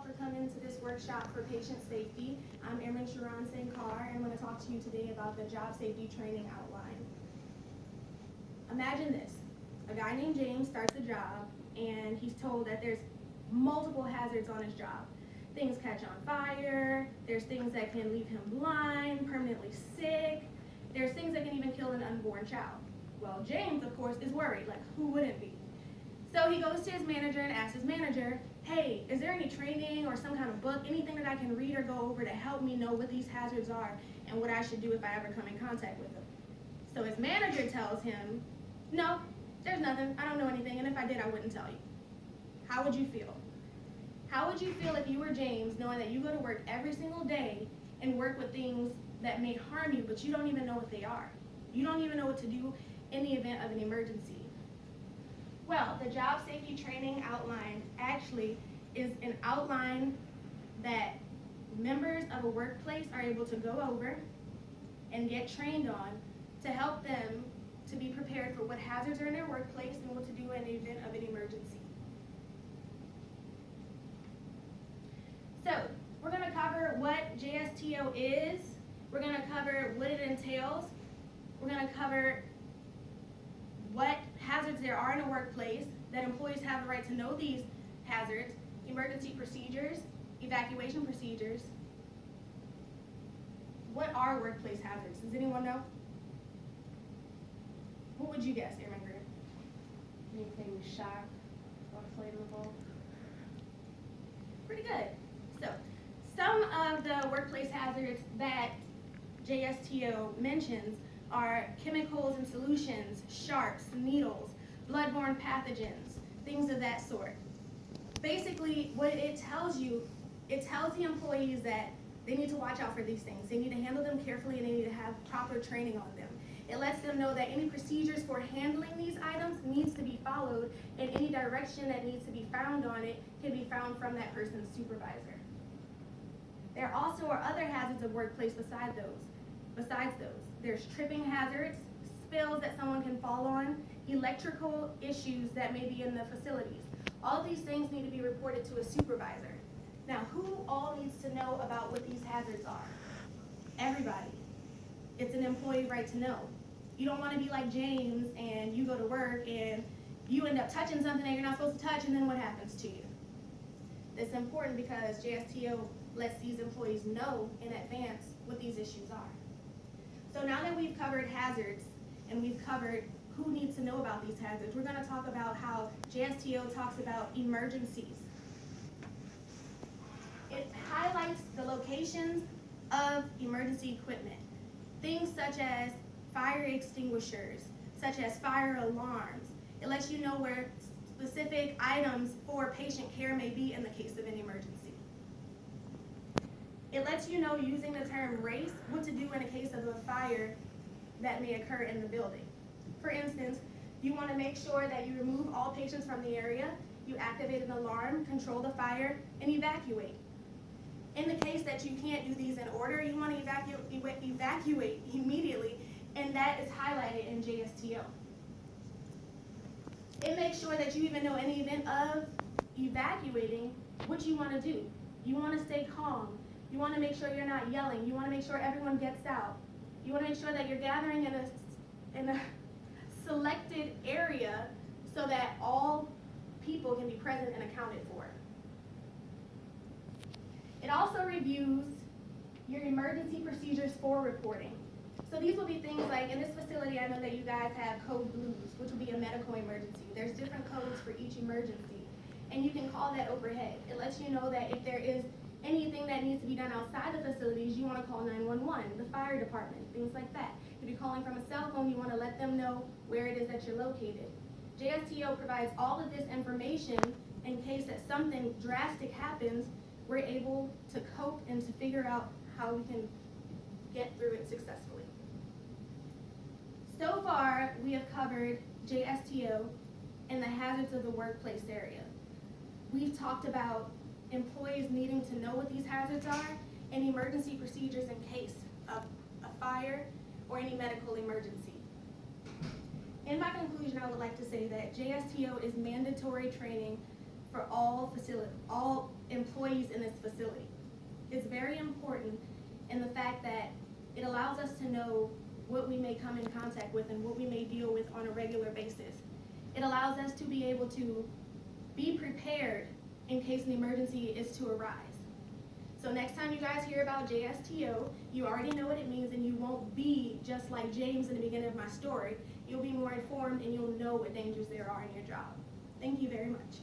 all for coming to this workshop for patient safety. I'm Sharday Charran-Sankar, and I'm going to talk to you today about the job safety training outline. Imagine this. A guy named James starts a job, and he's told that there's multiple hazards on his job. Things catch on fire, there's things that can leave him blind, permanently sick, there's things that can even kill an unborn child. Well, James, of course, is worried, like who wouldn't be? So he goes to his manager and asks his manager, hey, is there any training or some kind of book, anything that I can read or go over to help me know what these hazards are and what I should do if I ever come in contact with them? So his manager tells him, no, there's nothing, I don't know anything, and if I did, I wouldn't tell you. How would you feel? How would you feel if you were James, knowing that you go to work every single day and work with things that may harm you, but you don't even know what they are? You don't even know what to do in the event of an emergency. Well, the job safety training outline actually is an outline that members of a workplace are able to go over and get trained on to help them to be prepared for what hazards are in their workplace and what to do in the event of an emergency. So, we're going to cover what JSTO is, we're going to cover what it entails, we're going to cover what hazards there are in a workplace, that employees have the right to know these hazards, emergency procedures, evacuation procedures. What are workplace hazards? Does anyone know? What would you guess, Airman Greer? Anything shock or flammable? Pretty good. So, some of the workplace hazards that JSTO mentions are chemicals and solutions, sharps, needles, bloodborne pathogens, things of that sort. Basically, what it tells you, it tells the employees that they need to watch out for these things. They need to handle them carefully and they need to have proper training on them. It lets them know that any procedures for handling these items needs to be followed, and any direction that needs to be found on it can be found from that person's supervisor. There also are other hazards of workplace besides those. There's tripping hazards, spills that someone can fall on, electrical issues that may be in the facilities. All of these things need to be reported to a supervisor. Now, who all needs to know about what these hazards are? Everybody. It's an employee right to know. You don't want to be like James and you go to work and you end up touching something that you're not supposed to touch, and then what happens to you? It's important because JSTO lets these employees know in advance what these issues are. So now that we've covered hazards and we've covered who needs to know about these hazards, we're going to talk about how JSTO talks about emergencies. It highlights the locations of emergency equipment. Things such as fire extinguishers, such as fire alarms. It lets you know where specific items for patient care may be in the case of an emergency. It lets you know, using the term race, what to do in a case of a fire that may occur in the building. For instance, you want to make sure that you remove all patients from the area, you activate an alarm, control the fire, and evacuate. In the case that you can't do these in order, you want to evacuate immediately, and that is highlighted in JSTO. It makes sure that you even know in the event of evacuating what you want to do. You want to stay calm. You want to make sure you're not yelling. You want to make sure everyone gets out. You want to make sure that you're gathering in a selected area so that all people can be present and accounted for. It also reviews your emergency procedures for reporting. So these will be things like, in this facility, I know that you guys have code blues, which will be a medical emergency. There's different codes for each emergency, and you can call that overhead. It lets you know that if there is anything that needs to be done outside the facilities, you want to call 911, the fire department, things like that. If you're calling from a cell phone, you want to let them know where it is that you're located. JSTO provides all of this information in case that something drastic happens. We're able to cope and to figure out how we can get through it successfully. So far, we have covered JSTO and the hazards of the workplace area. We've talked about employees needing to know what these hazards are and emergency procedures in case of a fire or any medical emergency. In my conclusion, I would like to say that JSTO is mandatory training for all employees in this facility. It's very important in the fact that it allows us to know what we may come in contact with and what we may deal with on a regular basis. It allows us to be able to be prepared in case an emergency is to arise. So next time you guys hear about JSTO, you already know what it means, and you won't be just like James in the beginning of my story. You'll be more informed and you'll know what dangers there are in your job. Thank you very much.